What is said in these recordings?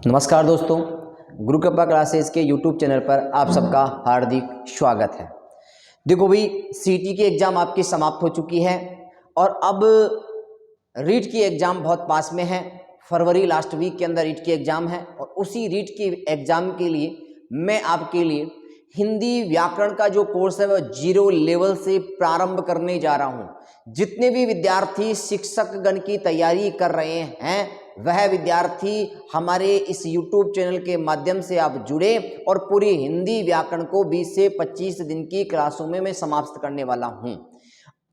नमस्कार दोस्तों, गुरु कृपा क्लासेस के YouTube चैनल पर आप सबका हार्दिक स्वागत है। देखो भाई, सीटी की एग्ज़ाम आपकी समाप्त हो चुकी है और अब रीट की एग्ज़ाम बहुत पास में है। फरवरी लास्ट वीक के अंदर रीट की एग्ज़ाम है और उसी रीट की एग्ज़ाम के लिए मैं आपके लिए हिंदी व्याकरण का जो कोर्स है वह 0 लेवल से प्रारंभ करने जा रहा हूँ। जितने भी विद्यार्थी शिक्षक गण की तैयारी कर रहे हैं वह विद्यार्थी हमारे इस YouTube चैनल के माध्यम से आप जुड़े और पूरी हिंदी व्याकरण को 20 से 25 दिन की क्लासों में मैं समाप्त करने वाला हूं।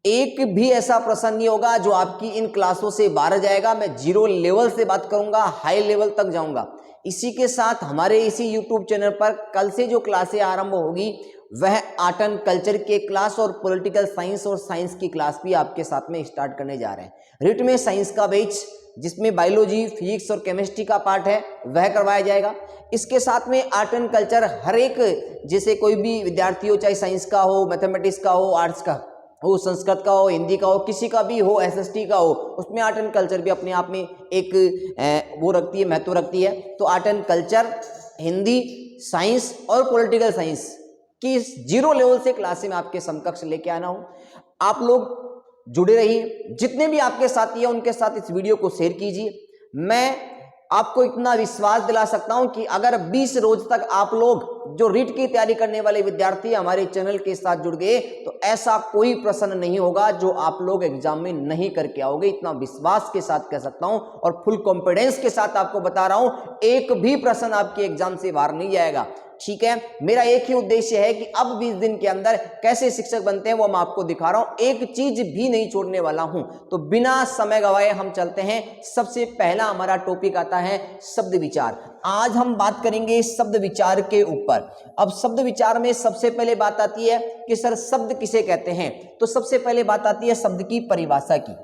एक भी ऐसा प्रश्न नहीं होगा जो आपकी इन क्लासों से बाहर जाएगा। मैं 0 लेवल से बात करूंगा, हाई लेवल तक जाऊंगा। इसी के साथ हमारे इसी YouTube चैनल पर कल से जो क्लासें आरंभ होगी वह आर्ट एंड कल्चर के क्लास और पॉलिटिकल साइंस और साइंस की क्लास भी आपके साथ में स्टार्ट करने जा रहे हैं। रिट में साइंस का बैच जिसमें बायोलॉजी, फिजिक्स और केमिस्ट्री का पार्ट है वह करवाया जाएगा। इसके साथ में आर्ट एंड कल्चर हर एक, जैसे कोई भी विद्यार्थी हो, चाहे साइंस का हो, मैथमेटिक्स का हो, आर्ट्स का हो, संस्कृत का हो, हिंदी का हो, किसी का भी हो, एसएसटी का हो, उसमें आर्ट एंड कल्चर भी अपने आप में एक वो रखती है, महत्व रखती है। तो art and culture, Hindi, science और पॉलिटिकल साइंस की 0 लेवल से क्लासे में आपके समकक्ष लेके आना हूं। आप लोग जुड़े रहिए। जितने भी आपके साथी हैं उनके साथ इस वीडियो को शेयर कीजिए। मैं आपको इतना विश्वास दिला सकता हूं कि अगर 20 रोज तक आप लोग जो रीट की तैयारी करने वाले विद्यार्थी हमारे चैनल के साथ जुड़ गए तो ऐसा कोई प्रश्न नहीं होगा जो आप लोग एग्जाम में नहीं करके आओगे। इतना विश्वास के साथ कह सकता हूं और फुल कॉन्फिडेंस के साथ आपको बता रहा हूं, एक भी प्रश्न आपके एग्जाम से बाहर नहीं जाएगा। ठीक है, मेरा एक ही उद्देश्य है कि अब 20 दिन के अंदर कैसे शिक्षक बनते हैं वो मैं आपको दिखा रहा हूं, एक चीज भी नहीं छोड़ने वाला हूं। तो बिना समय गवाए हम चलते हैं। सबसे पहला हमारा टॉपिक आता है शब्द विचार। आज हम बात करेंगे शब्द विचार के ऊपर। अब शब्द विचार में सबसे पहले बात आती है कि सर शब्द किसे कहते हैं। तो सबसे पहले बात आती है शब्द की परिभाषा की।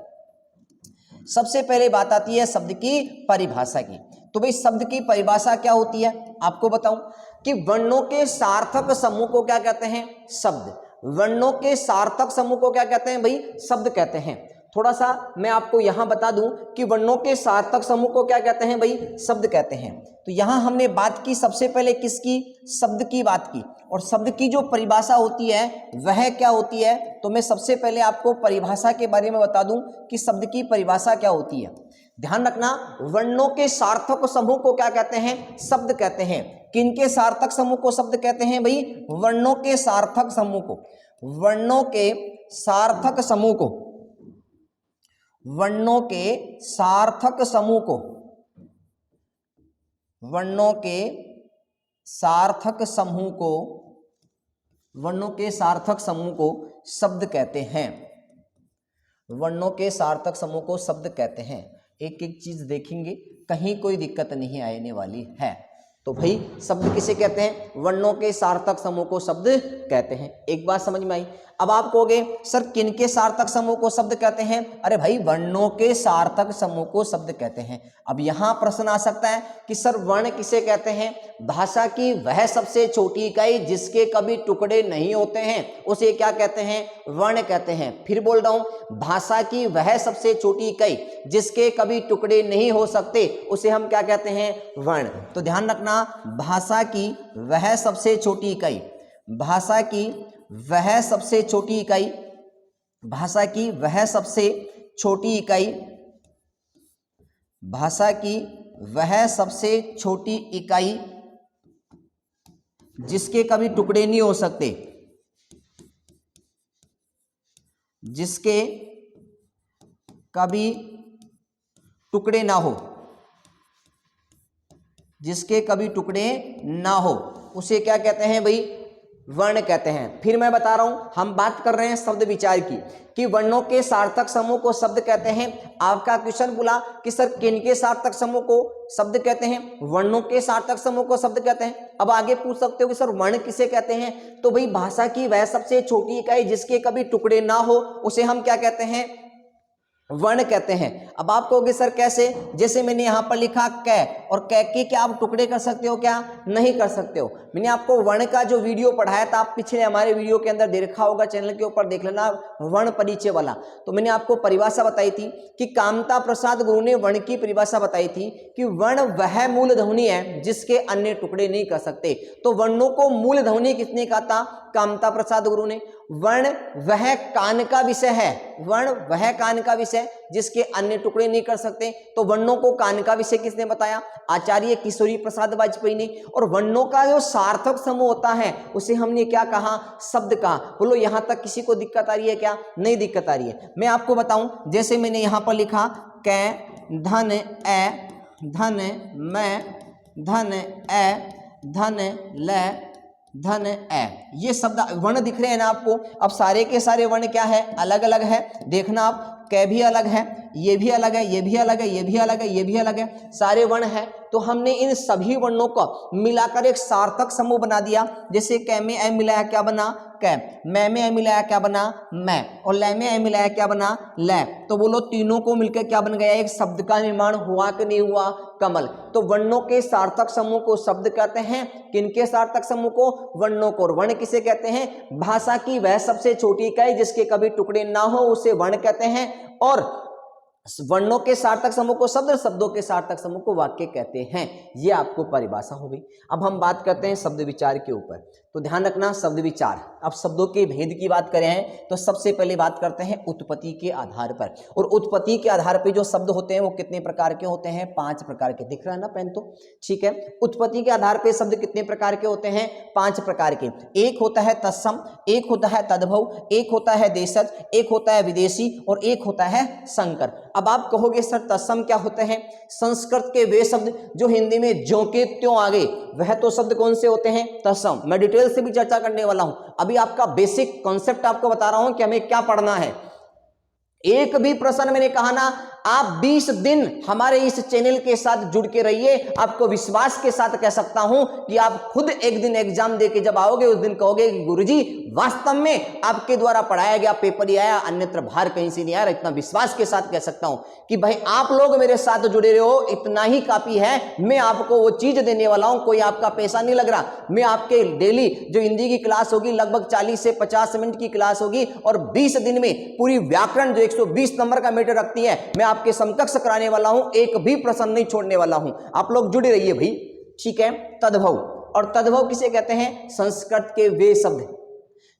सबसे पहले बात आती है शब्द की परिभाषा की। तो भाई शब्द की परिभाषा क्या होती है आपको बताऊं कि वर्णों के सार्थक समूह को क्या कहते हैं? शब्द। वर्णों के सार्थक समूह को क्या कहते हैं? भाई शब्द कहते हैं। थोड़ा सा मैं आपको यहां बता दूं कि वर्णों के सार्थक समूह को क्या कहते हैं? भाई शब्द कहते हैं। तो यहां हमने बात की सबसे पहले किसकी? शब्द की बात की। और शब्द की जो परिभाषा होती है वह क्या होती है? तो मैं सबसे पहले आपको परिभाषा के बारे में बता दूं कि शब्द की परिभाषा क्या होती है। ध्यान रखना, वर्णों के सार्थक समूह को क्या कहते हैं? शब्द कहते हैं। किनके सार्थक समूह को शब्द कहते हैं? भाई वर्णों के सार्थक समूह को। वर्णों के सार्थक समूह को, वर्णों के सार्थक समूह को, वर्णों के सार्थक समूह को, वर्णों के सार्थक समूह को शब्द कहते हैं। वर्णों के सार्थक समूह को शब्द कहते हैं। एक एक चीज देखेंगे, कहीं कोई दिक्कत नहीं आने वाली है। तो भाई शब्द किसे कहते हैं? वर्णों के सार्थक समूह को शब्द कहते हैं। एक बात समझ में आई। अब आप कहोगे सर किनके सार्थक समूह को शब्द कहते हैं? अरे भाई वर्णों के सार्थक समूह को शब्द कहते हैं। अब यहां प्रश्न आ सकता है कि सर वर्ण किसे कहते हैं? भाषा की वह सबसे छोटी इकाई जिसके कभी टुकड़े नहीं होते हैं उसे क्या कहते हैं? वर्ण कहते हैं। फिर बोल रहा हूं, भाषा की वह सबसे छोटी इकाई जिसके कभी टुकड़े नहीं हो सकते उसे हम क्या कहते हैं? वर्ण। तो ध्यान रखना, भाषा की वह सबसे छोटी इकाई, भाषा की वह सबसे छोटी इकाई, भाषा की वह सबसे छोटी इकाई, भाषा की वह सबसे छोटी इकाई जिसके कभी टुकड़े नहीं हो सकते, जिसके कभी टुकड़े ना हो, जिसके कभी टुकड़े ना हो उसे क्या कहते हैं? भाई वर्ण कहते हैं। फिर मैं बता रहा हूं, हम बात कर रहे हैं शब्द विचार की कि वर्णों के सार्थक समूह को शब्द कहते हैं। आपका क्वेश्चन बोला कि सर किनके सार्थक समूह को शब्द कहते हैं? वर्णों के सार्थक समूह को शब्द कहते हैं। अब आगे पूछ सकते हो कि सर वर्ण किसे कहते हैं? तो भाई भाषा की वह सबसे छोटी इकाई जिसके कभी टुकड़े ना हो उसे हम क्या कहते हैं? वर्ण कहते हैं। अब आप कहोगे सर कैसे, जैसे मैंने यहां पर लिखा कै, और कै के क्या आप टुकड़े कर सकते हो क्या? नहीं कर सकते हो। मैंने आपको वर्ण का जो वीडियो पढ़ाया था, आप पिछले हमारे वीडियो के अंदर देखा होगा, चैनल के ऊपर देख लेना, वर्ण परिचय वाला। तो मैंने आपको परिभाषा बताई थी कि कामता प्रसाद गुरु ने वर्ण की परिभाषा बताई थी कि वर्ण वह मूल ध्वनि है जिसके अन्य टुकड़े नहीं कर सकते। तो वर्णों को मूल ध्वनि किसने कहा था? कामता प्रसाद गुरु ने। वर्ण वह कान का विषय है, वर्ण वह कान का विषय जिसके अन्य टुकड़े नहीं कर सकते। तो वर्णों को कान का विषय किसने बताया? आचार्य किशोरी प्रसाद वाजपेयी ने। और वर्णों का जो सार्थक समूह होता है उसे हमने क्या कहा? शब्द कहा। बोलो यहां तक किसी को दिक्कत आ रही है क्या? नहीं दिक्कत आ रही है। मैं आपको बताऊं, जैसे मैंने यहां पर लिखा कै, धन, ए, धन, मैं, धन, ए, धन, ल, धन, ए, ये शब्द वर्ण दिख रहे हैं ना आपको। अब सारे के सारे वर्ण क्या है? अलग अलग है। देखना आप, कै भी अलग है, ये भी अलग है, ये भी अलग है, ये भी अलग है, ये भी अलग है, सारे वर्ण है। तो हमने इन सभी वर्णों को मिलाकर एक सार्थक समूह बना दिया। जैसे कै में ए मिलाया क्या बना? कै, मैं में ए मिलाया क्या बना? मैं, और लै में ए मिलाया क्या बना? लै। तो बोलो तीनों को मिलकर क्या बन गया? एक शब्द का निर्माण हुआ कि नहीं हुआ? कमल। तो वर्णों के सार्थक समूह को शब्द कहते हैं। किनके सार्थक समूह को? वर्णों को। और वर्ण किसे कहते हैं? भाषा की वह सबसे छोटी इकाई जिसके कभी टुकड़े ना हो उसे वर्ण कहते हैं। और वर्णों के सार्थक समूह को शब्द, शब्दों के सार्थक समूह को वाक्य कहते हैं। ये आपको परिभाषा हो गई। अब हम बात करते हैं शब्द विचार के ऊपर। तो ध्यान रखना, शब्द विचार। अब शब्दों के भेद की बात करें तो सबसे पहले बात करते हैं उत्पत्ति के आधार पर। और उत्पत्ति के आधार पर जो शब्द होते हैं वो कितने प्रकार के होते हैं? 5 प्रकार के। दिख रहा है ना पेन? तो ठीक है। उत्पत्ति के आधार पर शब्द कितने प्रकार के होते हैं? 5 प्रकार के। एक होता है तत्सम, एक होता है तद्भव, एक होता है देशज, एक होता है विदेशी, और एक होता है संकर। अब आप कहोगे सर तत्सम क्या होते हैं? संस्कृत के वे शब्द जो हिंदी में ज्यों के त्यों आ गए, वह तो शब्द कौन से होते हैं? तत्सम। मैं डिटेल से भी चर्चा करने वाला हूं। अभी आपका बेसिक कॉन्सेप्ट आपको बता रहा हूं कि हमें क्या पढ़ना है। एक भी प्रश्न मैंने कहा ना, आप 20 दिन हमारे इस चैनल के साथ जुड़ के रहिए। आपको विश्वास के साथ कह सकता हूं कि आप खुद एक दिन एग्जाम देके जब आओगे उस दिन कहोगे कि गुरुजी वास्तव में आपके द्वारा पढ़ाया गया पेपर ही आया, अन्यत्र बाहर कहीं से नहीं आया। इतना विश्वास के साथ कह सकता हूं कि भाई आप लोग मेरे साथ जुड़े रहे हो, इतना ही काफी है। मैं आपको वो चीज देने वाला हूं, कोई आपका पैसा नहीं लग रहा। मैं आपके डेली जो हिंदी की क्लास होगी लगभग 40 से 50 मिनट की क्लास होगी, और 20 दिन में पूरी व्याकरण जो 120 नंबर का मीटर रखती है मैं आपके समकक्ष कराने वाला हूं। एक भी प्रश्न नहीं छोड़ने वाला हूं। आप लोग जुड़े रहिए भाई, ठीक है। तद्भव, और तद्भव किसे कहते हैं? संस्कृत के वे शब्द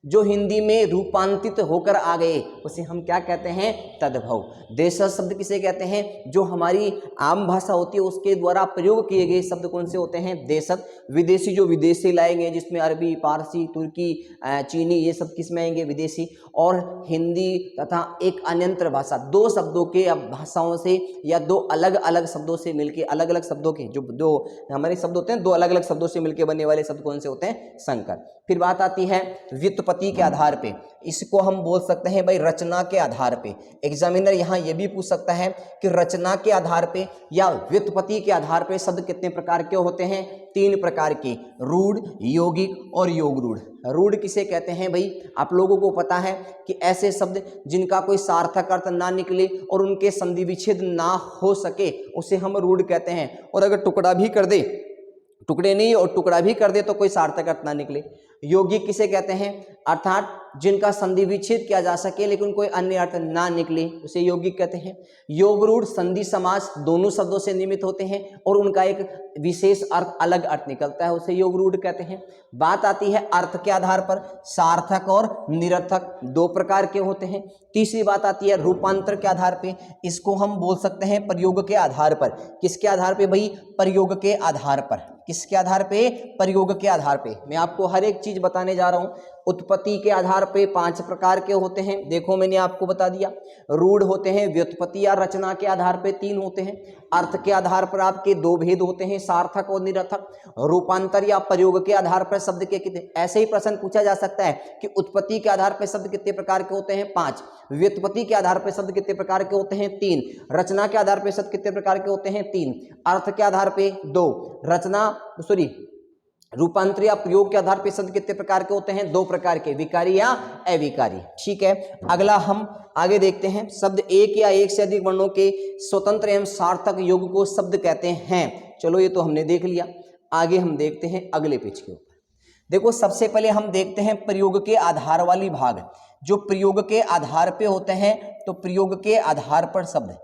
जो हिंदी में रूपांतरित होकर आ गए उसे हम क्या कहते हैं? तद्भव। देशज शब्द किसे कहते हैं? जो हमारी आम भाषा होती है उसके द्वारा प्रयोग किए गए शब्द कौन से होते हैं? देशज। विदेशी जो विदेश से लाए गए, जिसमें अरबी, पारसी, तुर्की, चीनी, ये सब किस में आएंगे? विदेशी। और हिंदी तथा एक अन्यंत्र भाषा, 2 शब्दों के भाषाओं से या 2 अलग अलग शब्दों से मिलकर, अलग अलग शब्दों के जो 2 हमारे शब्द होते हैं 2 अलग अलग शब्दों से मिलकर बनने वाले शब्द कौन से होते हैं? संकर। फिर बात आती है व्युत्पत्ति के आधार पे। इसको हम बोल सकते हैं भाई रचना के आधार पे। एग्जामिनर यहाँ ये भी पूछ सकता है कि रचना के आधार पे या व्युत्पत्ति के आधार पे शब्द कितने प्रकार के होते हैं? 3 प्रकार के, रूढ़, यौगिक और योग रूढ़। रूढ़ किसे कहते हैं भाई? आप लोगों को पता है कि ऐसे शब्द जिनका कोई सार्थक अर्थ ना निकले और उनके संधि विच्छेद ना हो सके उसे हम रूढ़ कहते हैं। और अगर टुकड़ा भी कर दे, टुकड़े नहीं और टुकड़ा भी कर दे तो कोई सार्थक अर्थ ना निकले। यौगिक किसे कहते हैं? अर्थात जिनका संधि विच्छेद किया जा सके लेकिन कोई अन्य अर्थ ना निकले उसे यौगिक कहते हैं। योग रूढ़, संधि समास दोनों शब्दों से निर्मित होते हैं और उनका एक विशेष अर्थ, अलग अर्थ निकलता है, उसे योग रूढ़ कहते हैं। बात आती है अर्थ के आधार पर, सार्थक और निरर्थक 2 प्रकार के होते हैं। तीसरी बात आती है रूपांतर के आधार पे। इसको हम बोल सकते हैं प्रयोग के आधार पर। किसके आधार पे भाई? प्रयोग के आधार पर। किसके आधार पे? प्रयोग के आधार पे। मैं आपको हर एक चीज बताने जा रहा हूं। उत्पत्ति के आधार पे 5 प्रकार के होते हैं। देखो मैंने आपको बता दिया। रूढ़ होते हैं, व्युत्पत्ति या रचना के आधार पे 3 होते हैं। अर्थ के आधार पर आपके 2 भेद होते हैं, सार्थक और निरर्थक। रूपांतर या प्रयोग के आधार पर शब्द के कितने? ऐसे ही प्रश्न पूछा जा सकता है कि उत्पत्ति के आधार पर शब्द कितने प्रकार के होते हैं? 5। व्युत्पत्ति के आधार पर शब्द कितने प्रकार के होते हैं? 3। रचना के आधार पर शब्द कितने प्रकार के होते हैं? 3। अर्थ के आधार पर 2। रूपांतर या प्रयोग के आधार पर शब्द कितने प्रकार के होते हैं? 2 प्रकार के, विकारी या अविकारी। ठीक है, अगला हम आगे देखते हैं। शब्द एक या एक से अधिक वर्णों के स्वतंत्र एवं सार्थक योग को शब्द कहते हैं। चलो ये तो हमने देख लिया, आगे हम देखते हैं अगले पेज के ऊपर। देखो सबसे पहले हम देखते हैं प्रयोग के आधार वाली भाग। जो प्रयोग के आधार पे होते हैं, तो प्रयोग के आधार पर शब्द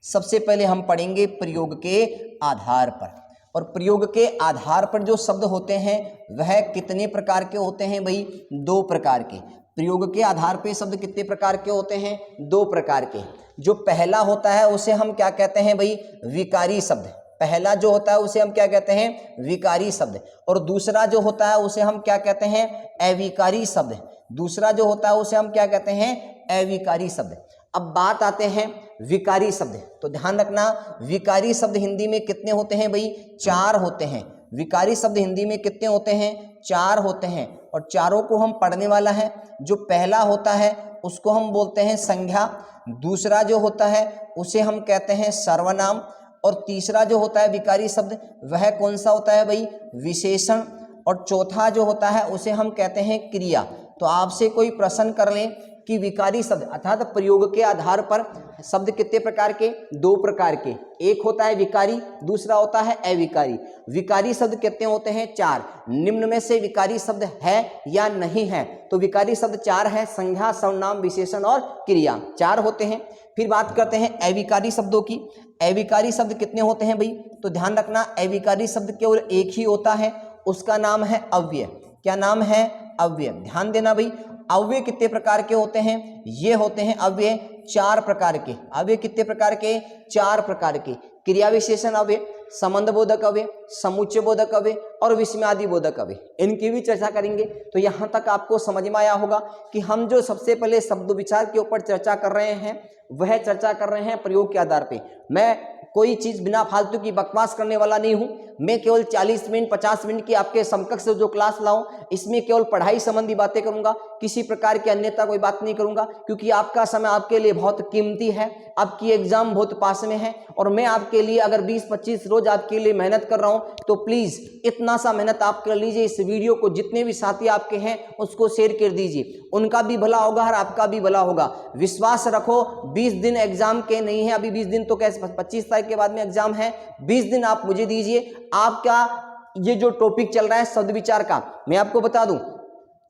सबसे पहले हम पढ़ेंगे प्रयोग के आधार पर। और प्रयोग के आधार पर जो शब्द होते हैं वह कितने प्रकार के होते हैं भाई? 2 प्रकार के। प्रयोग के आधार पे शब्द कितने प्रकार के होते हैं? 2 प्रकार के। जो पहला होता है उसे हम क्या कहते हैं भाई? विकारी शब्द। पहला जो होता है उसे हम क्या कहते हैं? विकारी शब्द। और दूसरा जो होता है उसे हम क्या कहते हैं? अविकारी शब्द। दूसरा जो होता है उसे हम क्या कहते हैं? अविकारी शब्द। अब बात आते हैं विकारी शब्द। तो ध्यान रखना, विकारी शब्द हिंदी में कितने होते हैं भाई? 4 होते हैं। विकारी शब्द हिंदी में कितने होते हैं? 4 होते हैं। और चारों को हम पढ़ने वाला है। जो पहला होता है उसको हम बोलते हैं संज्ञा, दूसरा जो होता है उसे हम कहते हैं सर्वनाम, और तीसरा जो होता है विकारी शब्द वह कौन सा होता है भाई? विशेषण, और चौथा जो होता है उसे हम कहते हैं क्रिया। तो आपसे कोई प्रश्न कर लें कि विकारी शब्द अर्थात प्रयोग के आधार पर शब्द कितने प्रकार के? 2 प्रकार के। एक होता है विकारी, दूसरा होता है अविकारी। विकारी शब्द कितने होते हैं? 4। निम्न में से विकारी शब्द है या नहीं है? तो विकारी शब्द 4 है, संज्ञा, सर्वनाम, विशेषण और क्रिया 4 होते हैं। फिर बात करते हैं अविकारी शब्दों की। अविकारी शब्द कितने होते हैं भाई? तो ध्यान रखना, अविकारी शब्द केवल एक ही होता है, उसका नाम है अव्यय। क्या नाम है? अव्यय। ध्यान देना भाई, अव्यय कितने प्रकार के होते हैं? ये होते हैं अव्यय 4 प्रकार के। अव्यय कितने प्रकार के? 4 प्रकार के। क्रिया विशेषण अव्यय, संबंध बोधक अव्यय, समुच्चय बोधक अव्यय और विस्मयादि बोधक अव्यय। इनकी भी चर्चा करेंगे। तो यहाँ तक आपको समझ में आया होगा कि हम जो सबसे पहले शब्द विचार के ऊपर चर्चा कर रहे हैं वह चर्चा कर रहे हैं प्रयोग के आधार पे। मैं कोई चीज बिना फालतू की बकवास करने वाला नहीं हूं। मैं केवल 40 मिनट 50 मिनट की आपके समकक्ष जो क्लास लाऊं, इसमें केवल पढ़ाई संबंधी बातें करूंगा, किसी प्रकार की अन्यथा कोई बात नहीं करूंगा, क्योंकि आपका समय आपके लिए बहुत कीमती है। आपकी एग्जाम बहुत पास में है और मैं आपके लिए अगर 20-25 रोज आपके लिए मेहनत कर रहा हूं, तो प्लीज इतना सा मेहनत आप कर लीजिए। इस वीडियो को जितने भी साथी आपके हैं उसको शेयर कर दीजिए, उनका भी भला होगा और आपका भी भला होगा। विश्वास रखो, 20 दिन एग्जाम के नहीं है, अभी 20 दिन तो कैसे, 25 तारीख के बाद में एग्जाम है। 20 दिन आप मुझे दीजिए। आपका ये जो टॉपिक चल रहा है शब्द विचार का, मैं आपको बता दूं,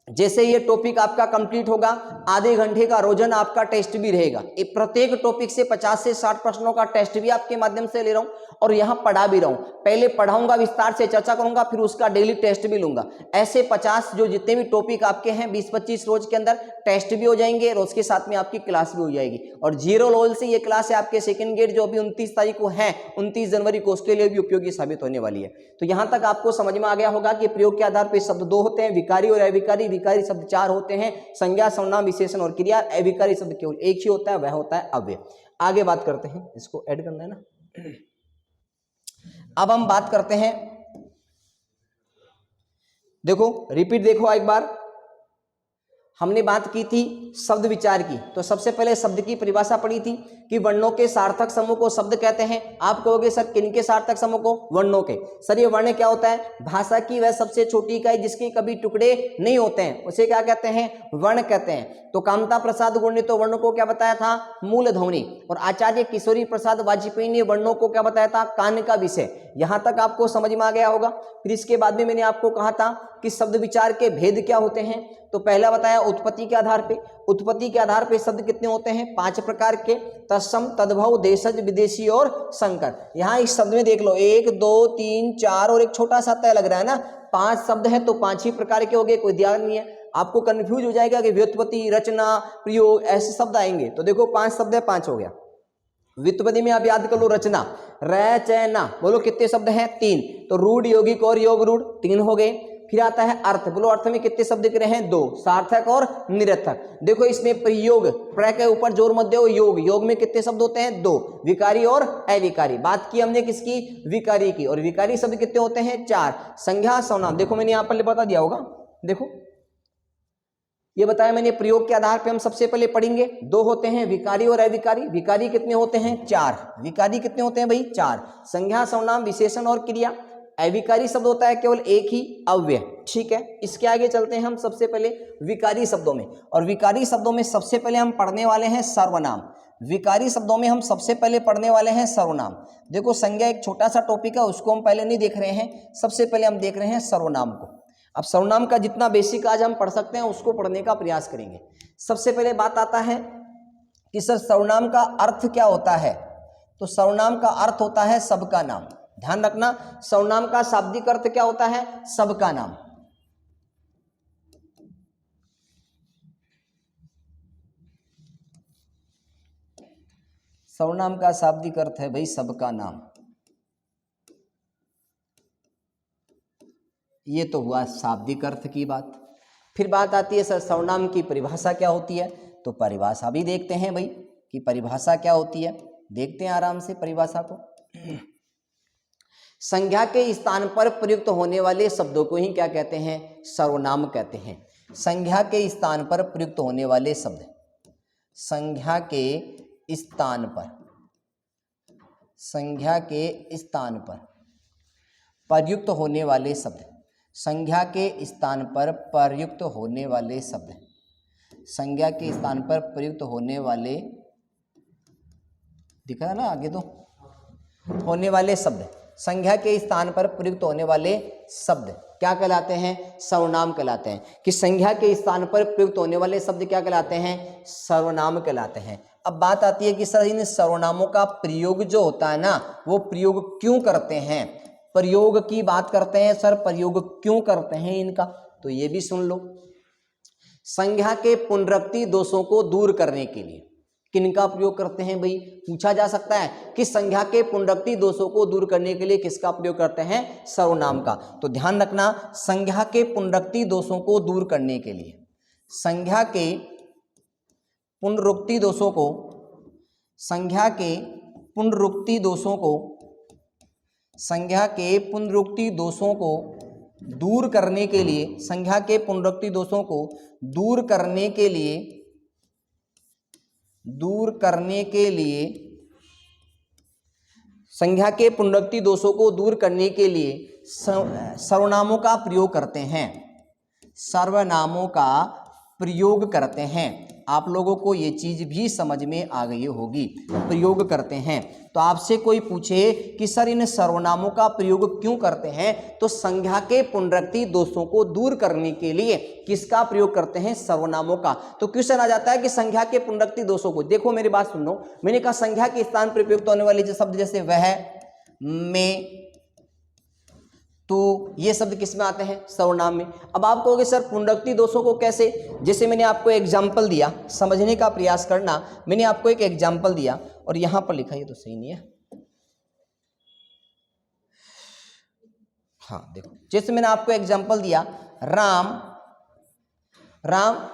जैसे ये टॉपिक आपका कंप्लीट होगा, आधे घंटे का रोजाना आपका टेस्ट भी रहेगा। प्रत्येक टॉपिक से 50 से 60 प्रश्नों का टेस्ट भी आपके माध्यम से ले रहा हूं और यहाँ पढ़ा भी रहा हूं। पहले पढ़ाऊंगा, विस्तार से चर्चा करूंगा, फिर उसका डेली टेस्ट भी लूंगा। ऐसे 50 जो जितने भी टॉपिक आपके हैं 20-25 रोज के अंदर टेस्ट भी हो जाएंगे और उसके साथ में आपकी क्लास भी हो जाएगी। और जीरो लेवल से ये क्लास है आपके सेकंड गेट जो अभी 29 तारीख को है, 29 जनवरी को, उसके लिए भी उपयोगी साबित होने वाली है। तो यहाँ तक आपको समझ में आ गया होगा कि प्रयोग के आधार पर शब्द 2 होते हैं, विकारी और अविकारी। विकारी शब्द 4 होते हैं, संज्ञा, सर्वनाम, विशेषण और क्रिया। अविकारी शब्द केवल एक ही होता है, वह होता है अव्यय। आगे बात करते हैं, इसको ऐड करना है ना। अब हम बात करते हैं, देखो रिपीट देखो एक बार। हमने बात की थी शब्द विचार की, तो सबसे पहले शब्द की परिभाषा पढ़ी थी कि वर्णों के सार्थक समूह को शब्द कहते हैं। आप कहोगे सर किनके सार्थक समूह को? वर्णों के। सर ये वर्ण क्या होता है? भाषा की वह सबसे छोटी इकाई जिसके कभी टुकड़े नहीं होते हैं, उसे क्या कहते हैं? वर्ण कहते हैं। तो कामता प्रसाद गुण ने तो वर्णों को क्या बताया था? मूल ध्वनि। और आचार्य किशोरी प्रसाद वाजपेयी ने वर्णों को क्या बताया था? कान का विषय। यहां तक आपको समझ में आ गया होगा। फिर इसके बाद में मैंने आपको कहा था कि शब्द विचार के भेद क्या होते हैं। तो पहला बताया उत्पत्ति के आधार पे। उत्पत्ति के आधार पे शब्द कितने होते हैं? 5 प्रकार के, तत्सम, तद्भव, देशज, विदेशी और संकर। यहाँ इस शब्द में देख लो 1 2 3 4 और एक छोटा सा तय लग रहा है ना। 5 शब्द है तो 5 ही प्रकार के हो गए, कोई ध्यान नहीं है। आपको कंफ्यूज हो जाएगा कि व्युत्पत्ति, रचना, प्रयोग ऐसे शब्द आएंगे। तो देखो 5 शब्द है, 5 हो गया। व्युत्पत्ति में आप याद कर लो रचना, र च न, बोलो कितने शब्द हैं? 3। तो रूढ़, यौगिक और योग रूढ़ 3 हो गए। फिर आता है अर्थ, बोलो अर्थ में कितने शब्द दिख रहे हैं? 2, सार्थक और निरर्थक। देखो इसमें प्रयोग, प्र के ऊपर जोर मत दो, योग, योग में कितने शब्द होते हैं? 2, विकारी और अविकारी। बात की हमने किसकी? विकारी की। और विकारी शब्द कितने होते हैं? 4। संज्ञा, सर्वनाम, देखो मैंने यहाँ पर बता दिया होगा, देखो ये बताया मैंने। प्रयोग के आधार पे हम सबसे पहले पढ़ेंगे, 2 होते हैं विकारी और अविकारी। विकारी कितने होते हैं? 4। विकारी कितने होते हैं भाई? 4। संज्ञा, सर्वनाम, विशेषण और क्रिया। अविकारी शब्द होता है केवल एक ही अव्यय, ठीक है। इसके आगे चलते हैं हम सबसे पहले विकारी शब्दों में, और विकारी शब्दों में सबसे पहले हम पढ़ने वाले हैं सर्वनाम। विकारी शब्दों में हम सबसे पहले पढ़ने वाले हैं सर्वनाम। देखो संज्ञा एक छोटा सा टॉपिक है, उसको हम पहले नहीं देख रहे हैं, सबसे पहले हम देख रहे हैं सर्वनाम को। अब सर्वनाम का जितना बेसिक आज हम पढ़ सकते हैं उसको पढ़ने का प्रयास करेंगे। सबसे पहले बात आता है कि सर सर्वनाम का अर्थ क्या होता है। तो सर्वनाम का अर्थ होता है सबका नाम। ध्यान रखना, सर्वनाम का शाब्दिक अर्थ क्या होता है, सबका नाम। सर्वनाम का शाब्दिक अर्थ है भाई सबका नाम। ये तो हुआ शाब्दिक अर्थ की बात। फिर बात आती है सर सर्वनाम की परिभाषा क्या होती है। तो परिभाषा भी देखते हैं भाई कि परिभाषा क्या होती है, देखते हैं आराम से परिभाषा को। संज्ञा के स्थान पर प्रयुक्त होने वाले शब्दों को ही क्या कहते हैं, सर्वनाम कहते हैं। संज्ञा के स्थान पर प्रयुक्त होने वाले शब्द, संज्ञा के स्थान पर, संज्ञा के स्थान पर प्रयुक्त होने वाले शब्द, संज्ञा के स्थान पर प्रयुक्त होने वाले शब्द, संज्ञा के स्थान पर प्रयुक्त होने वाले, दिखा है ना आगे तो, होने वाले शब्द, संज्ञा के स्थान पर प्रयुक्त होने वाले शब्द क्या कहलाते हैं, सर्वनाम कहलाते हैं। कि संज्ञा के स्थान पर प्रयुक्त होने वाले शब्द क्या कहलाते हैं, सर्वनाम कहलाते हैं। अब बात आती है कि सर इन सर्वनामों का प्रयोग जो होता है ना, वो प्रयोग क्यों करते हैं, प्रयोग की बात करते हैं सर, प्रयोग क्यों करते हैं इनका, तो ये भी सुन लो। संज्ञा के पुनरुक्ति दोषों को दूर करने के लिए किनका प्रयोग करते हैं भाई, पूछा जा सकता है कि संज्ञा के पुनरुक्ति दोषों को दूर करने के लिए किसका प्रयोग करते हैं, सर्वनाम का। तो ध्यान रखना, संज्ञा के पुनरुक्ति दोषों को दूर करने के लिए, संज्ञा के पुनरुक्ति दोषों को, संज्ञा के पुनरुक्ति दोषों को, संज्ञा के पुनरुक्ति दोषों को दूर करने के लिए, संज्ञा के पुनरुक्ति दोषों को दूर करने के लिए, दूर करने के लिए, संज्ञा के पुनरुक्ति दोषों को दूर करने के लिए सर्वनामों का प्रयोग करते हैं, सर्वनामों का प्रयोग करते हैं। आप लोगों को ये चीज भी समझ में आ गई होगी, प्रयोग करते हैं। तो आपसे कोई पूछे कि सर इन सर्वनामों का प्रयोग क्यों करते हैं, तो संज्ञा के पुनरुक्ति दोषों को दूर करने के लिए किसका प्रयोग करते हैं, सर्वनामों का। तो क्वेश्चन आ जाता है कि संज्ञा के पुनरुक्ति दोषों को, देखो मेरी बात सुन लो, मैंने कहा संज्ञा के स्थान पर प्रयुक्त होने वाले जो शब्द जैसे वह, मैं, तो ये शब्द किस में आते हैं, सर्वनाम में। अब आप कहोगे सर पुनरुक्ति दोषों को कैसे, जैसे मैंने आपको एग्जाम्पल दिया, समझने का प्रयास करना, मैंने आपको एक एग्जाम्पल दिया और यहां पर लिखा, ये तो सही नहीं है, हाँ देखो, जैसे मैंने आपको एग्जाम्पल दिया, राम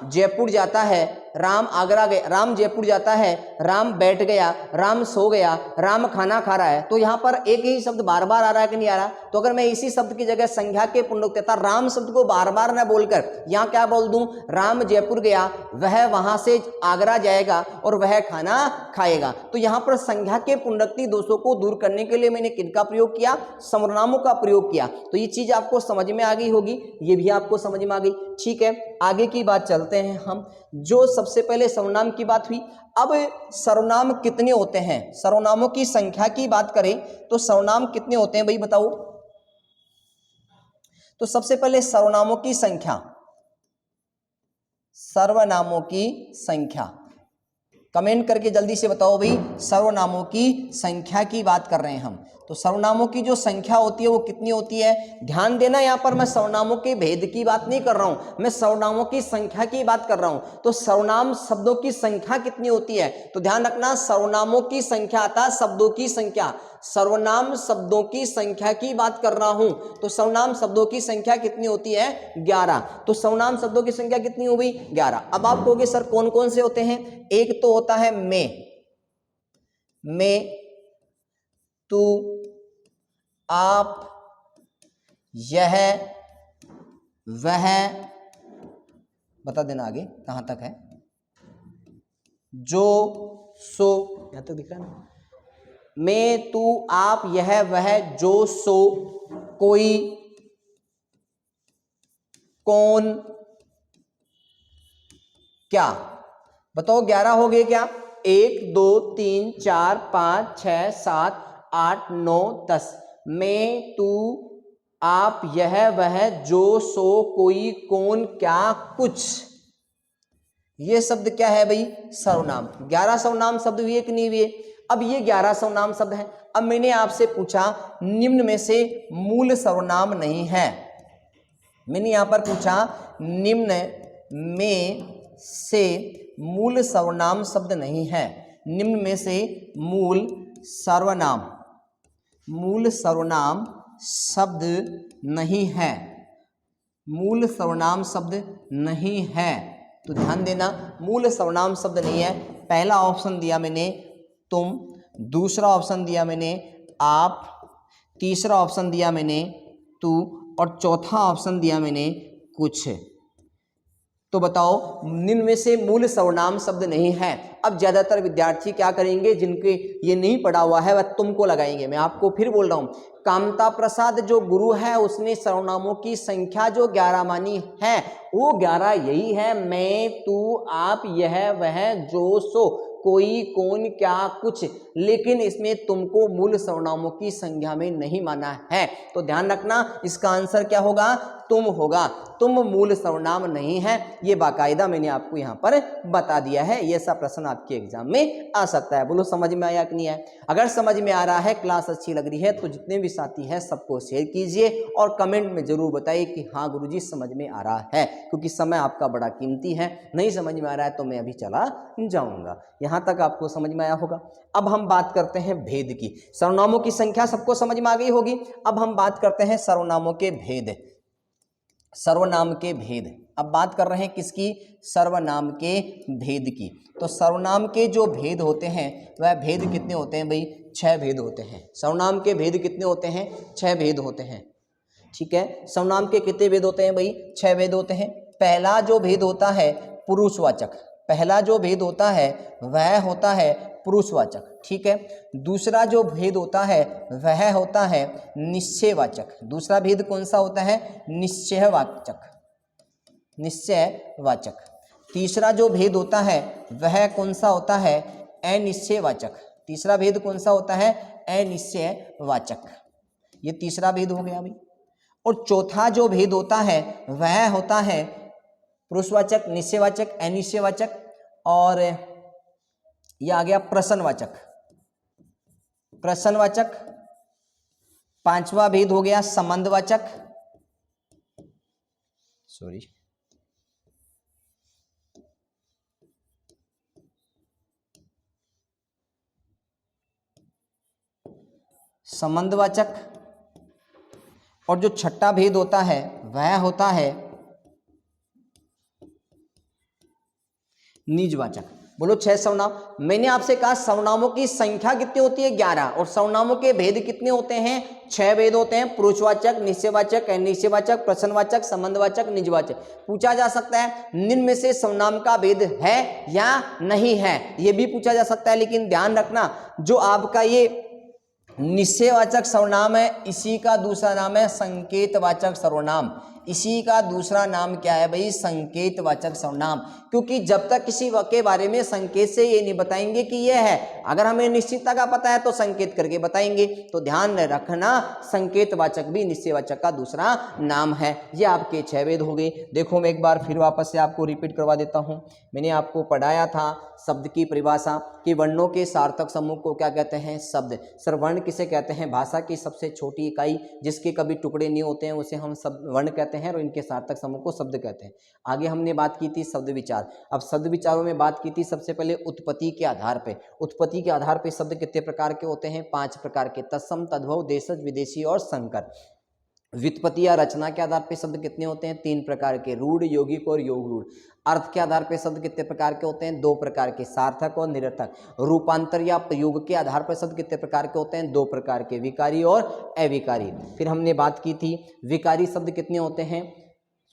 जयपुर जाता है, राम आगरा गया, राम जयपुर जाता है, राम बैठ गया, राम सो गया, राम खाना खा रहा है। तो यहाँ पर एक ही शब्द बार बार आ रहा है कि नहीं आ रहा। तो अगर मैं इसी शब्द की जगह संज्ञा के पुनरुक्ति तथा राम शब्द को बार बार न बोलकर यहाँ क्या बोल दूं, राम जयपुर गया, वह वहां से आगरा जाएगा और वह खाना खाएगा। तो यहाँ पर संज्ञा के पुनरुक्ति दोषों को दूर करने के लिए मैंने किनका प्रयोग किया, सर्वनामों का प्रयोग किया। तो ये चीज आपको समझ में आ गई होगी, ये भी आपको समझ में आ गई, ठीक है। आगे की बात चलते हैं हम, जो सबसे पहले सर्वनाम की बात हुई। अब सर्वनाम कितने होते हैं, सर्वनामों की संख्या की बात करें तो सर्वनाम कितने होते हैं भाई बताओ। तो सबसे पहले सर्वनामों की संख्या, सर्वनामों की संख्या, कमेंट करके जल्दी से बताओ भाई, सर्वनामों की संख्या की बात कर रहे हैं हम। तो सर्वनामों की जो संख्या होती है वो कितनी होती है, ध्यान देना, यहाँ पर मैं सर्वनामों के भेद की बात नहीं कर रहा हूं, मैं सर्वनामों की संख्या की बात कर रहा हूं। तो सर्वनाम शब्दों की संख्या कितनी होती है, तो ध्यान रखना, सर्वनामों की संख्या आता शब्दों की संख्या, सर्वनाम शब्दों की संख्या की बात कर रहा हूं। तो सर्वनाम शब्दों की संख्या कितनी होती है, 11। तो सर्वनाम शब्दों की संख्या कितनी हो गई, 11। अब आप कहोगे सर कौन कौन से होते हैं, एक तो होता है मैं, तू, आप, यह, वह, बता देना आगे कहां तक है, जो, सो, यहां तक दिख रहा है ना, मैं, तू, आप, यह, वह, जो, सो, कोई, कौन, क्या। बताओ 11 हो गए क्या? 1 2 3 4 5 6 7 8 9 10। मैं, तू, आप, यह, वह, जो, सो, कोई, कौन, क्या, कुछ। ये शब्द क्या है भाई? सर्वनाम। 11 सर्वनाम शब्द हुए कि नहीं हुए? अब ये 11 सर्वनाम शब्द है। अब मैंने आपसे पूछा निम्न में से मूल सर्वनाम नहीं है। मैंने यहां पर पूछा निम्न में से मूल सर्वनाम शब्द नहीं है। निम्न में से मूल सर्वनाम शब्द नहीं है। मूल सर्वनाम शब्द नहीं है, तो ध्यान देना मूल सर्वनाम शब्द नहीं है। पहला ऑप्शन दिया मैंने तुम, दूसरा ऑप्शन दिया मैंने आप, तीसरा ऑप्शन दिया मैंने तू, और चौथा ऑप्शन दिया मैंने कुछ। तो बताओ निम्न में से मूल सर्वनाम शब्द नहीं है। अब ज्यादातर विद्यार्थी क्या करेंगे, जिनके ये नहीं पढ़ा हुआ है वह तुमको लगाएंगे। मैं आपको फिर बोल रहा हूं, कामता प्रसाद जो गुरु है उसने सर्वनामों की संख्या जो 11 मानी है वो 11 यही है। मैं, तू, आप, यह, वह, जो, सो, कोई, कौन, क्या, कुछ। लेकिन इसमें तुमको मूल सर्वनामों की संख्या में नहीं माना है। तो ध्यान रखना इसका आंसर क्या होगा? तुम होगा। तुम मूल सर्वनाम नहीं है, ये बाकायदा मैंने आपको यहाँ पर बता दिया है। ये सब प्रश्न आपके एग्जाम में आ सकता है। बोलो समझ में आया कि नहीं आया? अगर समझ में आ रहा है, क्लास अच्छी लग रही है, तो जितने भी साथी हैं सबको शेयर कीजिए और कमेंट में जरूर बताइए कि हाँ गुरुजी समझ में आ रहा है, क्योंकि समय आपका बड़ा कीमती है। नहीं समझ में आ रहा है तो मैं अभी चला जाऊंगा। यहाँ तक आपको समझ में आया होगा। अब हम बात करते हैं भेद की। सर्वनामों की संख्या सबको समझ में आ गई होगी। अब हम बात करते हैं सर्वनामों के भेद। सर्वनाम के भेद। अब बात कर रहे हैं किसकी? सर्वनाम के भेद की। तो सर्वनाम के जो भेद होते हैं वह भेद कितने होते हैं भाई? 6 भेद होते हैं। सर्वनाम के भेद कितने होते हैं? 6 भेद होते हैं। ठीक है, सर्वनाम के कितने भेद होते हैं भाई? 6 भेद होते हैं। पहला जो भेद होता है पुरुषवाचक, पहला जो भेद होता है वह होता है पुरुषवाचक। ठीक है, दूसरा जो भेद होता है वह होता है निश्चयवाचक। दूसरा भेद कौन सा होता है? निश्चयवाचक, निश्चयवाचक। तीसरा जो भेद होता है वह कौन सा होता है? अनिश्चयवाचक। तीसरा भेद कौन सा होता है? अनिश्चयवाचक। ये तीसरा भेद हो गया भाई। और चौथा जो भेद होता है वह होता है पुरुषवाचक, निश्चयवाचक, अनिश्चयवाचक, और यह आ गया प्रश्नवाचक। प्रश्नवाचक। पांचवा भेद हो गया संबंधवाचक, सॉरी, संबंधवाचक। और जो छठा भेद होता है वह होता है निजवाचक। बोलो 6 सर्वनाम। मैंने आपसे कहा सर्वनामों की संख्या कितनी होती है? 11। और सर्वनामों के भेद कितने होते हैं? 6 भेद होते हैं। पुरुषवाचक, निश्चयवाचक, अनिश्चयवाचक, प्रश्नवाचक, संबंधवाचक, निजवाचक। पूछा जा सकता है निम्न में से सर्वनाम का भेद है या नहीं है, यह भी पूछा जा सकता है। लेकिन ध्यान रखना जो आपका ये निश्चयवाचक सर्वनाम है इसी का दूसरा नाम है संकेतवाचक सर्वनाम। इसी का दूसरा नाम क्या है भाई? संकेतवाचक सर्वनाम। क्योंकि जब तक किसी के बारे में संकेत से ये नहीं बताएंगे कि यह है, अगर हमें निश्चितता का पता है तो संकेत करके बताएंगे। तो ध्यान रखना संकेतवाचक भी निश्चयवाचक का दूसरा नाम है। ये आपके 6 भेद हो गए। देखो मैं एक बार फिर वापस से आपको रिपीट करवा देता हूं। मैंने आपको पढ़ाया था शब्द की परिभाषा कि वर्णों के सार्थक समूह को क्या कहते हैं? शब्द। सर वर्ण किसे कहते हैं? भाषा की सबसे छोटी इकाई जिसके कभी टुकड़े नहीं होते हैं उसे हम शब्द वर्ण कहते हैं और इनके सार्थक समूह को शब्द कहते हैं। आगे हमने बात की थी शब्द विचार। अब शब्द विचारों में बात की थी सबसे पहले उत्पत्ति के आधार पे। उत्पत्ति के आधार पे शब्द कितने प्रकार के होते हैं? 5 प्रकार के। तत्सम, तद्भव, देशज, विदेशी और संकर। व्युत्पत्ति या रचना के आधार पे शब्द कितने होते हैं? 3 प्रकार के। रूढ़, यौगिक और योग रूढ़। अर्थ के आधार पे शब्द कितने प्रकार के होते हैं? 2 प्रकार के। सार्थक और निरर्थक। रूपांतर या प्रयोग के आधार पर शब्द कितने प्रकार के होते हैं? 2 प्रकार के। विकारी और अविकारी। फिर हमने बात की थी विकारी शब्द कितने होते हैं?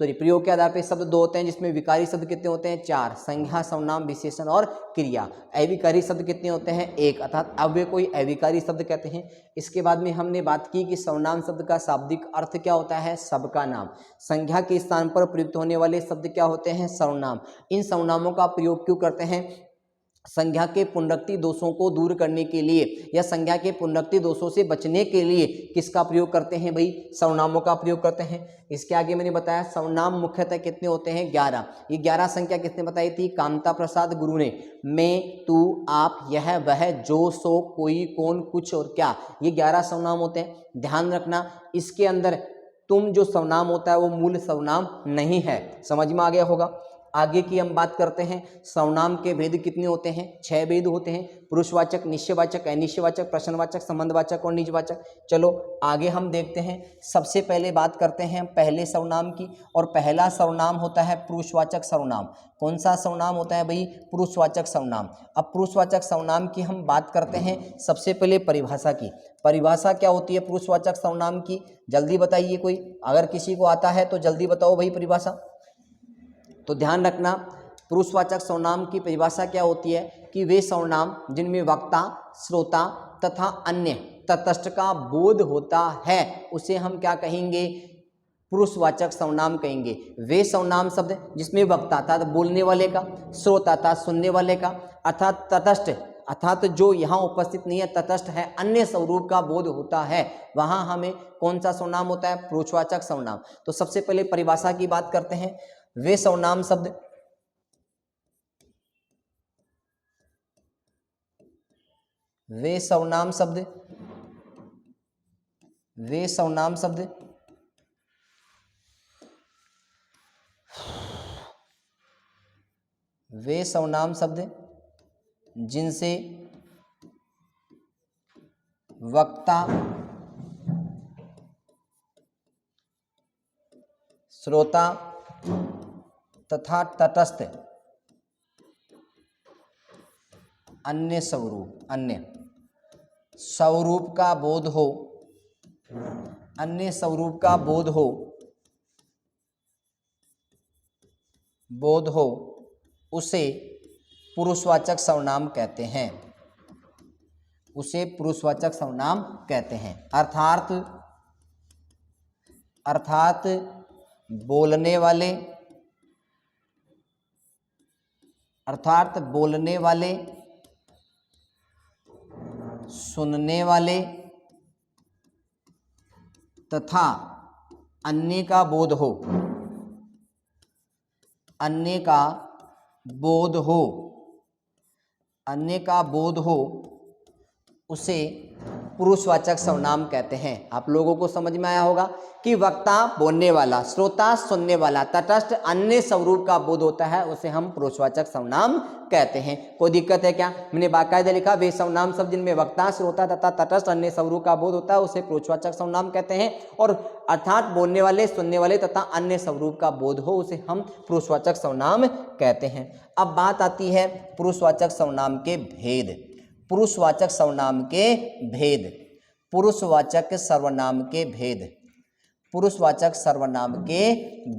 प्रयोग के आधार पर शब्द दो होते हैं, जिसमें विकारी शब्द कितने होते हैं? 4, संज्ञा, सर्वनाम, विशेषण और क्रिया। अविकारी शब्द कितने होते हैं? 1, अर्थात अव्यय को ही अविकारी शब्द कहते हैं। इसके बाद में हमने बात की कि सर्वनाम शब्द का शाब्दिक अर्थ क्या होता है? सबका नाम। संज्ञा के स्थान पर प्रयुक्त होने वाले शब्द क्या होते हैं? सर्वनाम। इन सर्वनामों का प्रयोग क्यों करते हैं? संज्ञा के पुनरुक्ति दोषों को दूर करने के लिए या संज्ञा के पुनरुक्ति दोषों से बचने के लिए किसका प्रयोग करते हैं भाई? सर्वनामों का प्रयोग करते हैं। इसके आगे मैंने बताया सर्वनाम मुख्यतः कितने होते हैं? 11। ये 11 संख्या किसने बताई थी? कामता प्रसाद गुरु ने। मैं, तू, आप, यह, वह, जो, सो, कोई, कौन, कुछ और क्या, ये 11 सर्वनाम होते हैं। ध्यान रखना, इसके अंदर तुम जो सर्वनाम होता है वो मूल सर्वनाम नहीं है। समझ में आ गया होगा। आगे की हम बात करते हैं। सर्वनाम के भेद कितने होते हैं? 6 भेद होते हैं। पुरुषवाचक, निश्चयवाचक, अनिश्चयवाचक, प्रश्नवाचक, संबंधवाचक और निजवाचक। चलो आगे हम देखते हैं। सबसे पहले बात करते हैं पहले सर्वनाम की, और पहला सर्वनाम होता है पुरुषवाचक सर्वनाम। कौन सा सर्वनाम होता है भाई? पुरुषवाचक सर्वनाम। अब पुरुषवाचक सर्वनाम की हम बात करते हैं। सबसे पहले परिभाषा की। परिभाषा क्या होती है पुरुषवाचक सर्वनाम की? जल्दी बताइए कोई, अगर किसी को आता है तो जल्दी बताओ भाई परिभाषा। तो ध्यान रखना, पुरुषवाचक सर्वनाम की परिभाषा क्या होती है कि वे सर्वनाम जिनमें वक्ता, श्रोता तथा अन्य तटस्थ का बोध होता है उसे हम क्या कहेंगे? पुरुषवाचक सर्वनाम कहेंगे। वे सर्वनाम शब्द जिसमें वक्ता अर्थात बोलने वाले का, श्रोता अर्थात सुनने वाले का, अर्थात तटस्थ अर्थात जो यहाँ उपस्थित नहीं है, तटस्थ है, अन्य स्वरूप का बोध होता है, वहाँ हमें कौन सा सर्वनाम होता है? पुरुषवाचक सर्वनाम। तो सबसे पहले परिभाषा की बात करते हैं। वे सर्वनाम शब्द वे सर्वनाम शब्द वे सर्वनाम शब्द वे सर्वनाम शब्द जिनसे वक्ता, श्रोता तथा तटस्थ अन्य स्वरूप का बोध हो, अन्य स्वरूप का बोध हो उसे पुरुषवाचक सर्वनाम कहते हैं। उसे पुरुषवाचक सर्वनाम कहते हैं। अर्थात बोलने वाले, सुनने वाले तथा अन्य का बोध हो उसे पुरुषवाचक सर्वनाम कहते हैं। आप लोगों को समझ में आया होगा कि वक्ता बोलने वाला, श्रोता सुनने वाला, तटस्थ अन्य स्वरूप का बोध होता है उसे हम पुरुषवाचक सर्वनाम कहते हैं। कोई दिक्कत है क्या? मैंने बाकायदा लिखा वे सर्वनाम शब्द जिनमें वक्ता, श्रोता तथा तटस्थ अन्य स्वरूप का बोध होता है उसे पुरुषवाचक सर्वनाम कहते हैं, और अर्थात बोलने वाले, सुनने वाले तथा अन्य स्वरूप का बोध हो उसे हम पुरुषवाचक सर्वनाम कहते हैं। अब बात आती है पुरुषवाचक सर्वनाम के भेद। पुरुषवाचक सर्वनाम के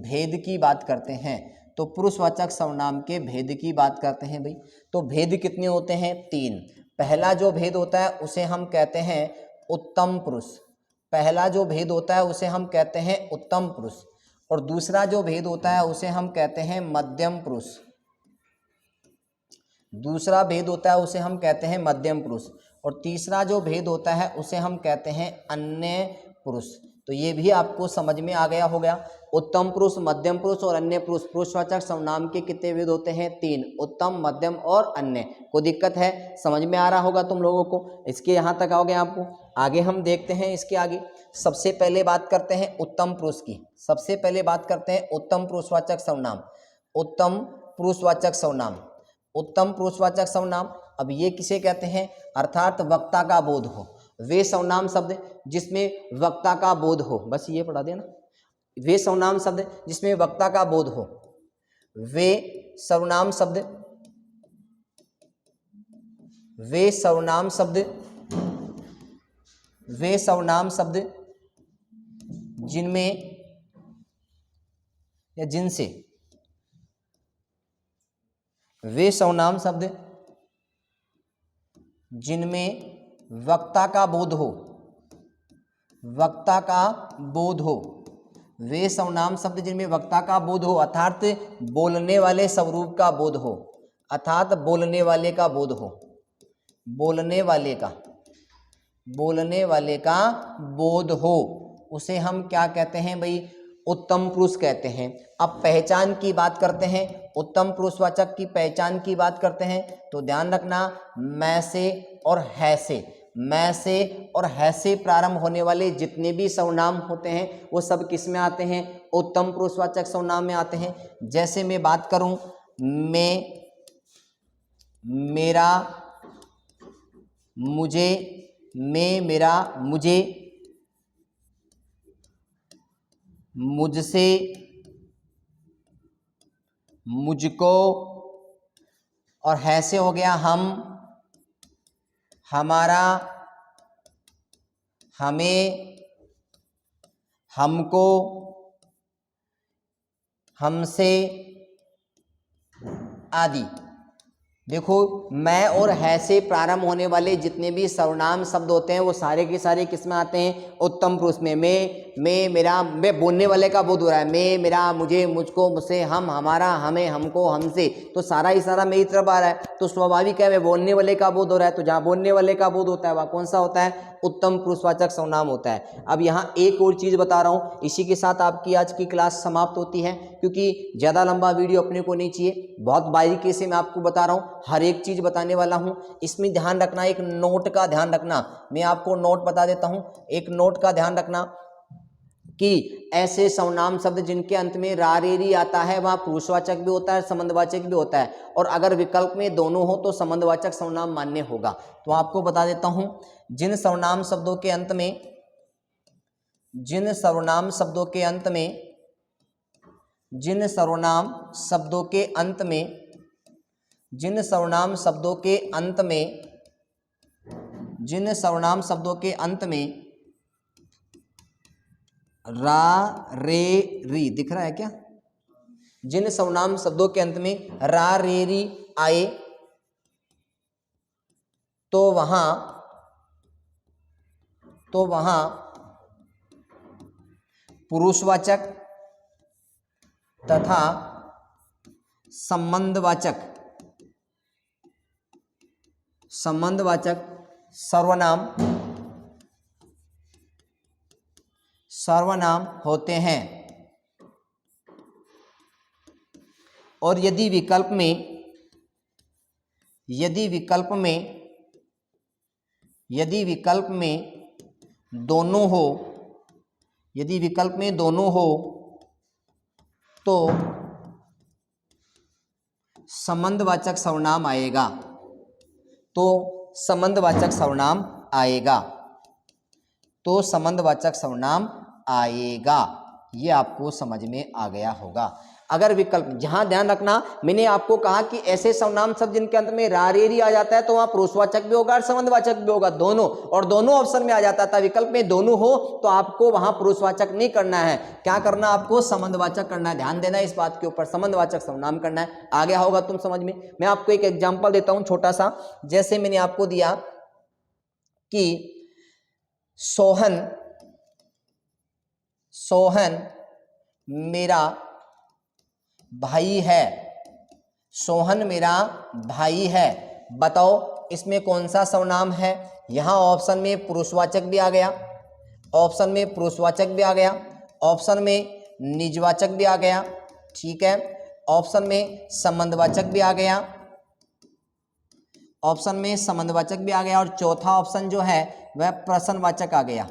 भेद की बात करते हैं। तो पुरुषवाचक सर्वनाम के भेद की बात करते हैं भाई। तो भेद कितने होते हैं? 3। पहला जो भेद होता है उसे हम कहते हैं उत्तम पुरुष। और दूसरा जो भेद होता है उसे हम कहते हैं मध्यम पुरुष। और तीसरा जो भेद होता है उसे हम कहते हैं अन्य पुरुष। तो ये भी आपको समझ में आ गया होगा। उत्तम पुरुष, मध्यम पुरुष और अन्य पुरुष, पुरुषवाचक सर्वनाम के कितने भेद होते हैं? 3, उत्तम, मध्यम और अन्य। कोई दिक्कत है? समझ में आ रहा होगा तुम लोगों को। इसके यहाँ तक आओगे आपको। आगे हम देखते हैं इसके आगे। सबसे पहले बात करते हैं उत्तम पुरुष की। उत्तम पुरुषवाचक सर्वनाम। अब ये किसे कहते हैं? अर्थात वक्ता का बोध हो। वे सर्वनाम शब्द जिसमें वक्ता का बोध हो, बस ये पढ़ा देना। वे सर्वनाम शब्द जिसमें वक्ता का बोध हो, वे सर्वनाम शब्द जिनमें या जिनसे वे सर्वनाम शब्द जिनमें वक्ता का बोध हो, वक्ता का बोध हो, वे सर्वनाम शब्द जिनमें वक्ता का बोध हो अर्थात बोलने वाले स्वरूप का बोध हो, अर्थात बोलने वाले का बोध हो, बोलने वाले का बोध हो, उसे हम क्या कहते हैं भाई? उत्तम पुरुष कहते हैं। अब पहचान की बात करते हैं, उत्तम पुरुषवाचक की पहचान की बात करते हैं तो ध्यान रखना मैं से और है से, मैं से और है से प्रारंभ होने वाले जितने भी सर्वनाम होते हैं वो सब किस में आते हैं? उत्तम पुरुषवाचक सर्वनाम में आते हैं। जैसे मैं बात करूं मैं, मेरा, मुझे, मैं, मेरा, मुझे, मुझसे, मुझको, और है से हो गया हम, हमारा, हमें, हमको, हमसे आदि। देखो मैं और है से प्रारंभ होने वाले जितने भी सर्वनाम शब्द होते हैं वो सारे के सारे किस में आते हैं? उत्तम पुरुष में। मैं, मेरा, मैं बोलने वाले का बोध हो रहा है, मैं, मेरा, मुझे, मुझको, मुझसे, हम, हमारा, हमें, हमको, हमसे, तो सारा ही सारा मेरी तरफ आ रहा है तो स्वाभाविक है मैं बोलने वाले का बोध हो रहा है। तो जहाँ बोलने वाले का बोध होता है वह कौन सा होता है? उत्तम पुरुषवाचक सर्वनाम होता है। अब यहाँ एक और चीज बता रहा हूँ, इसी के साथ आपकी आज की क्लास समाप्त होती है क्योंकि ज्यादा लंबा वीडियो अपने को नहीं चाहिए, बहुत बारीकी से मैं आपको बता रहा हूँ, हर एक चीज बताने वाला हूँ। इसमें ध्यान रखना, एक नोट का ध्यान रखना, मैं आपको नोट बता देता हूँ, एक नोट का ध्यान रखना कि ऐसे सर्वनाम शब्द जिनके अंत में रा रे री आता है वह पुरुषवाचक भी होता है, संबंधवाचक भी होता है, और अगर विकल्प में दोनों हो तो संबंधवाचक सर्वनाम मान्य होगा। तो आपको बता देता हूं, जिन सर्वनाम शब्दों के अंत में, जिन सर्वनाम शब्दों के अंत में, जिन सर्वनाम शब्दों के अंत में, जिन सर्वनाम शब्दों के अंत में, जिन सर्वनाम शब्दों के अंत में रा रे री दिख रहा है क्या? जिन सर्वनाम शब्दों के अंत में रा रे री आए तो वहां पुरुषवाचक तथा संबंधवाचक सर्वनाम होते हैं। और यदि विकल्प में दोनों हो तो संबंधवाचक सर्वनाम आएगा, तो संबंधवाचक सर्वनाम आएगा। ये आपको समझ में आ गया होगा। अगर विकल्प, जहां ध्यान रखना मैंने आपको कहा कि ऐसे सर्वनाम शब्द जिनके अंत में रा रे री आ जाता है तो वहां पुरुषवाचक भी होगा और संबंधवाचक भी होगा, दोनों, और दोनों ऑप्शन में आ जाता था। विकल्प में दोनों हो तो आपको वहां पुरुषवाचक नहीं करना है, क्या करना? आपको संबंधवाचक करना है। ध्यान देना इस बात के ऊपर, संबंधवाचक सर्वनाम करना है। आ गया होगा तुम समझ में। मैं आपको एक एग्जाम्पल देता हूं छोटा सा, जैसे मैंने आपको दिया कि सोहन मेरा भाई है, सोहन मेरा भाई है। बताओ इसमें कौन सा सर्वनाम है? यहां ऑप्शन में पुरुषवाचक भी आ गया, ऑप्शन में पुरुषवाचक भी आ गया, ऑप्शन में निजवाचक भी आ गया, ठीक है, ऑप्शन में संबंधवाचक भी आ गया, ऑप्शन में संबंधवाचक भी आ गया, और चौथा ऑप्शन जो है वह प्रश्नवाचक आ गया।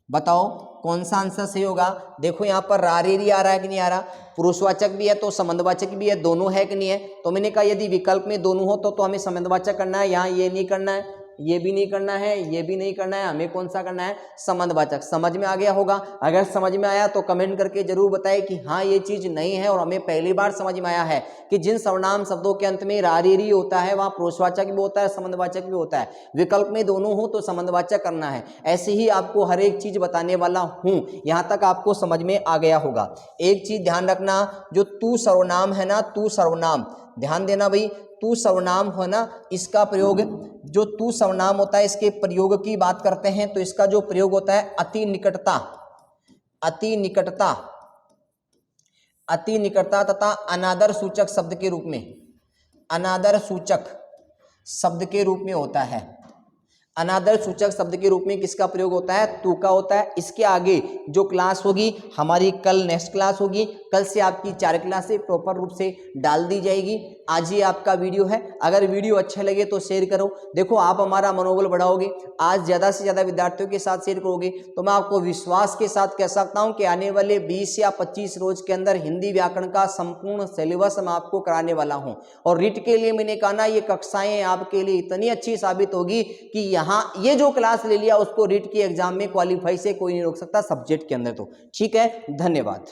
बताओ कौन सा आंसर सही होगा? देखो यहाँ पर रा रे री आ रहा है कि नहीं आ रहा? पुरुषवाचक भी है तो संबंधवाचक भी है, दोनों है कि नहीं है? तो मैंने कहा यदि विकल्प में दोनों हो तो हमें संबंधवाचक करना है, यहाँ ये नहीं करना है। ये भी नहीं करना है, ये भी नहीं करना है, हमें कौन सा करना है, संबंधवाचक। समझ में आ गया होगा? अगर समझ में आया तो कमेंट करके जरूर बताएं कि हाँ ये चीज नहीं है और हमें पहली बार समझ में आया है कि जिन सर्वनाम शब्दों के अंत में री होता है वहां पुरुषवाचक भी होता है, संबंधवाचक भी होता है। विकल्प में दोनों हो तो संबंधवाचक करना है। ऐसे ही आपको हर एक चीज बताने वाला हूं, यहां तक आपको समझ में आ गया होगा। एक चीज ध्यान रखना, जो तू सर्वनाम है ना, तू सर्वनाम, ध्यान देना भाई, तू सर्वनाम है ना, इसका प्रयोग, जो तू सर्वनाम होता है इसके प्रयोग की बात करते हैं तो इसका जो प्रयोग होता है अति निकटता, अति निकटता, अति निकटता तथा अनादर सूचक शब्द के रूप में, अनादर सूचक शब्द के रूप में होता है। अनादर सूचक शब्द के रूप में किसका प्रयोग होता है, तू का होता है। इसके आगे जो क्लास होगी हमारी, कल नेक्स्ट क्लास होगी, कल से आपकी 4 क्लासें प्रॉपर रूप से डाल दी जाएगी। आज ही आपका वीडियो है, अगर वीडियो अच्छा लगे तो शेयर करो। देखो आप हमारा मनोबल बढ़ाओगे, आज ज़्यादा से ज़्यादा विद्यार्थियों के साथ शेयर करोगे तो मैं आपको विश्वास के साथ कह सकता हूँ कि आने वाले 20 या 25 रोज के अंदर हिंदी व्याकरण का संपूर्ण सिलेबस मैं आपको कराने वाला हूँ। और रीट के लिए मैंने कहा ना, ये कक्षाएं आपके लिए इतनी अच्छी साबित होगी कि यहाँ ये जो क्लास ले लिया उसको रीट की एग्जाम में क्वालिफाई से कोई नहीं रोक सकता सब्जेक्ट के अंदर। तो ठीक है, धन्यवाद।